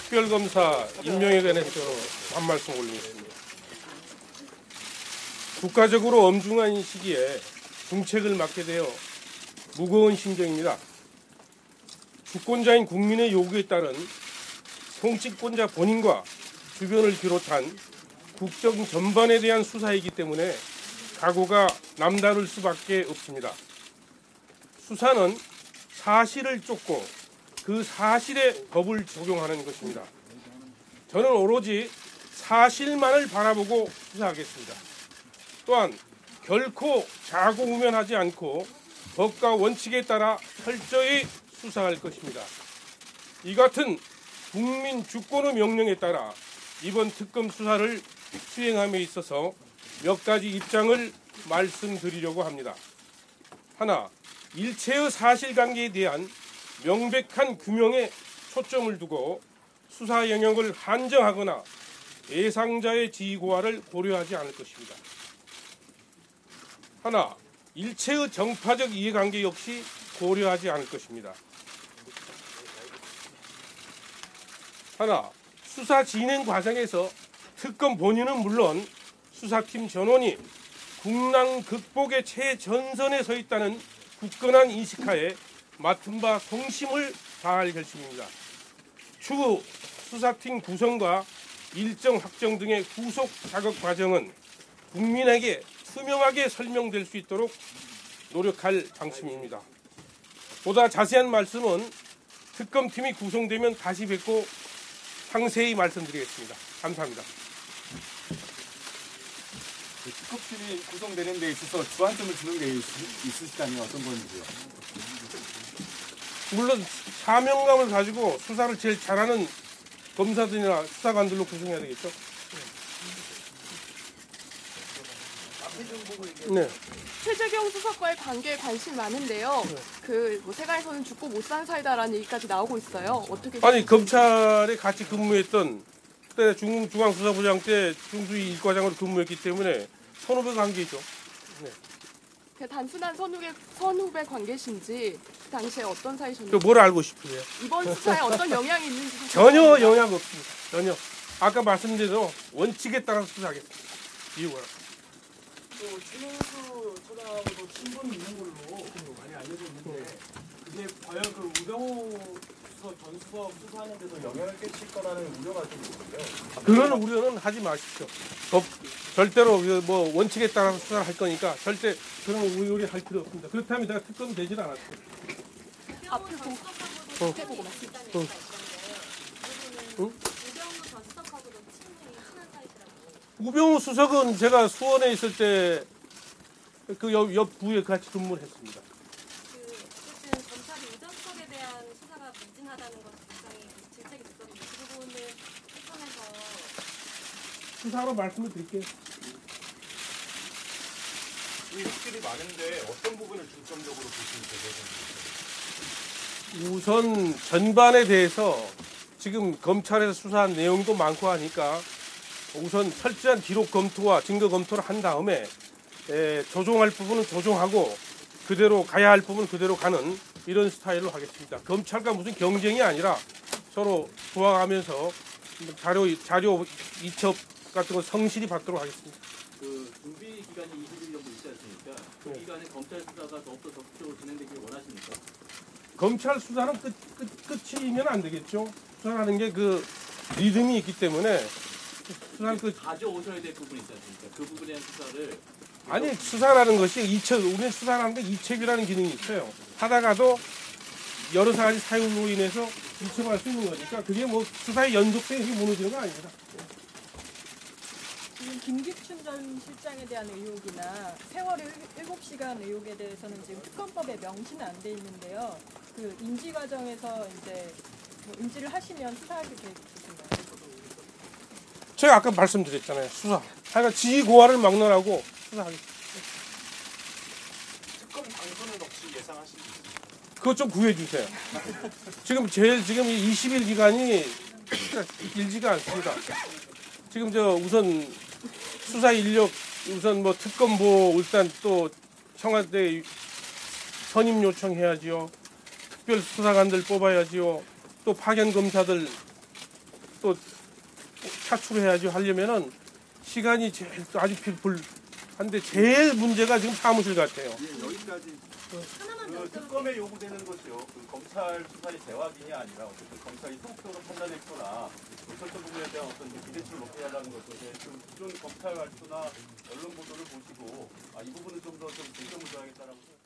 특별검사 임명에 관해서 한 말씀 올리겠습니다. 국가적으로 엄중한 시기에 중책을 맡게 되어 무거운 심정입니다. 주권자인 국민의 요구에 따른 통치권자 본인과 주변을 비롯한 국정 전반에 대한 수사이기 때문에 각오가 남다를 수밖에 없습니다. 수사는 사실을 쫓고 그 사실에 법을 적용하는 것입니다. 저는 오로지 사실만을 바라보고 수사하겠습니다. 또한 결코 자고우면하지 않고 법과 원칙에 따라 철저히 수사할 것입니다. 이 같은 국민 주권의 명령에 따라 이번 특검 수사를 수행함에 있어서 몇 가지 입장을 말씀드리려고 합니다. 하나, 일체의 사실관계에 대한 명백한 규명에 초점을 두고 수사 영역을 한정하거나 예상자의 지휘고하를 고려하지 않을 것입니다. 하나, 일체의 정파적 이해관계 역시 고려하지 않을 것입니다. 하나, 수사 진행 과정에서 특검 본인은 물론 수사팀 전원이 국난 극복의 최전선에 서 있다는 굳건한 인식하에 맡은 바 성심을 다할 결심입니다. 추후 수사팀 구성과 일정 확정 등의 후속 작업 과정은 국민에게 투명하게 설명될 수 있도록 노력할 방침입니다. 보다 자세한 말씀은 특검팀이 구성되면 다시 뵙고 상세히 말씀드리겠습니다. 감사합니다. 특검팀이 구성되는 데 있어서 주안점을 주는 게 있으시다면 어떤 건지요? 물론 사명감을 가지고 수사를 제일 잘하는 검사들이나 수사관들로 구성해야 되겠죠. 네. 최재경 수석과의 관계에 관심 많은데요. 뭐 세간에서는 죽고 못 산 사이다라는 얘기까지 나오고 있어요. 어떻게? 아니 검찰에 같이 근무했던 그때 중앙수사부장 때 중수위 1과장으로 근무했기 때문에 선후배 관계죠. 네. 그 단순한 선후배 관계신지 그 당시에 어떤 사이셨는지. 뭘 알고 싶으세요? 이번 수사에 어떤 영향이 있는지. 전혀 영향 없습니다. 전혀. 아까 말씀드린 대로 원칙에 따라서 수사하겠습니다. 이유가. 최영수 처장하고도 친분이 있는 걸로 많이 알려져 있는데 그게 과연 그 우병우 수석 전 수석 수사하는 데서 영향을 끼칠 거라는 우려가 좀 있는데요. 그런 우려는 하지 마십시오. 절대로 뭐 원칙에 따라서 수사를 할 거니까 절대 그런 우려할 필요 없습니다. 그렇다면 내가 특검 되질 않았어요. 앞을 보고 말씀드릴게요. 응? 우병우 수석은 제가 수원에 있을 때 그 옆 부에 같이 근무를 했습니다. 어쨌든 검찰이 우정 수석에 대한 수사가 미진하다는 것이 굉장히 질책이 됐거든요. 그 부분을 특검에서 수사로 말씀을 드릴게요. 의혹들이 많은데 어떤 부분을 중점적으로 보시면 되겠습니까? 우선 전반에 대해서 지금 검찰에서 수사한 내용도 많고 하니까 우선 철저한 기록 검토와 증거 검토를 한 다음에 조정할 부분은 조정하고 그대로 가야 할 부분은 그대로 가는 이런 스타일로 하겠습니다. 검찰과 무슨 경쟁이 아니라 서로 도와가면서 자료 이첩 같은 거 성실히 받도록 하겠습니다. 그 준비 기간이 20일 정도 있지 않습니까? 그 기간에 검찰 수사가 더욱더 적극적으로 진행되길 원하십니까? 검찰 수사는 끝이면 안 되겠죠. 수사하는 게 그 리듬이 있기 때문에 수사는 가져오셔야 될 부분이 있지 않습니까? 그 부분에 대한 수사를 아니 수사라는 것이 우리는 수사라는 게 이첩이라는 기능이 있어요. 하다가도 여러 가지 사유로 인해서 이첩할 수 있는 거니까 그게 뭐 수사의 연속성이 무너지는 거 아닙니다. 지금 김기춘 전 실장에 대한 의혹이나 세월의 7시간 의혹에 대해서는 지금 특검법에 명시는 안 돼 있는데요. 그 인지 과정에서 이제 뭐 인지를 하시면 수사하게 돼 있으신가요? 제가 아까 말씀드렸잖아요. 수사. 하여간 지휘고하를 막론하고 수사하겠습니다. 특검 당선은 혹시 예상하시는 수 있습니까? 그것 좀 구해주세요. 지금 이 20일 기간이 길지가 않습니다. 지금 우선 수사 인력 우선 뭐 특검보 일단 또 청와대 선임 요청해야지요. 특별 수사관들 뽑아야지요. 또 파견 검사들 또 차출해야지 하려면은 시간이 제일 아주 필요한데 제일 문제가 지금 사무실 같아요. 예, 여기까지. 하나만 그 여쭤볼게요. 특검에 요구되는 것이요. 그 검찰 수사의 재확인이 아니라 어쨌든 검찰이 소극적으로 판단했거나 설정 부분에 대한 어떤 기대치를 높게 하려는 것인데 그 기존 검찰 발표나 언론 보도를 보시고 이 부분은 좀 더 좀 중점을 둬야겠다라고 생각합니다.